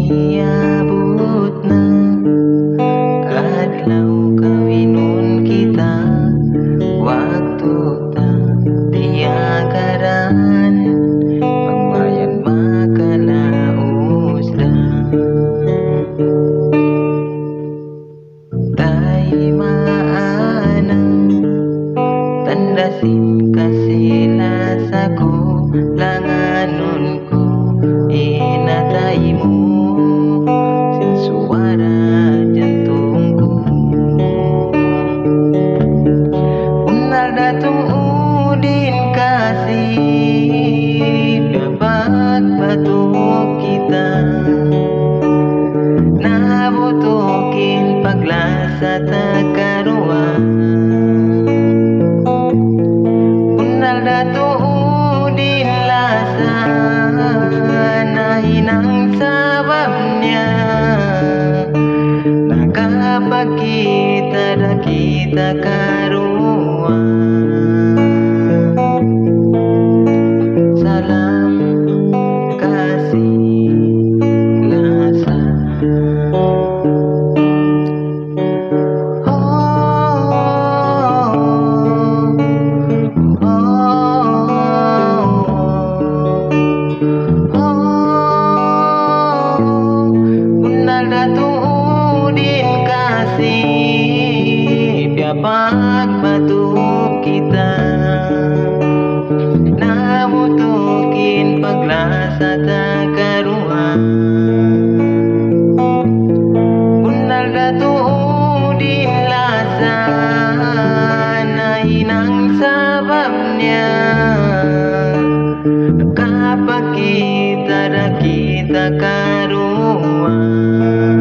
Niabot na adlaw kawinon kita, waktu ta tiyagaran, pagmayan makalaos lang. Tay maanang tandasin kasila sa ko, langanon ko inatay mo, sinsuara jantong ko. Unal datong udin kasih, dapat batuk kita, nabutukin paglasa takaruan. Unal datong udin lasa, nahinang sababnya, nakapagkita na kita karuan. Salam kasih lasa. Unal datong udin kasih, piapag batuk kita, nabutukin paglasa takaruan. Unal datong udin lasa, nahinang sababnya, kapag kita na kita karuan.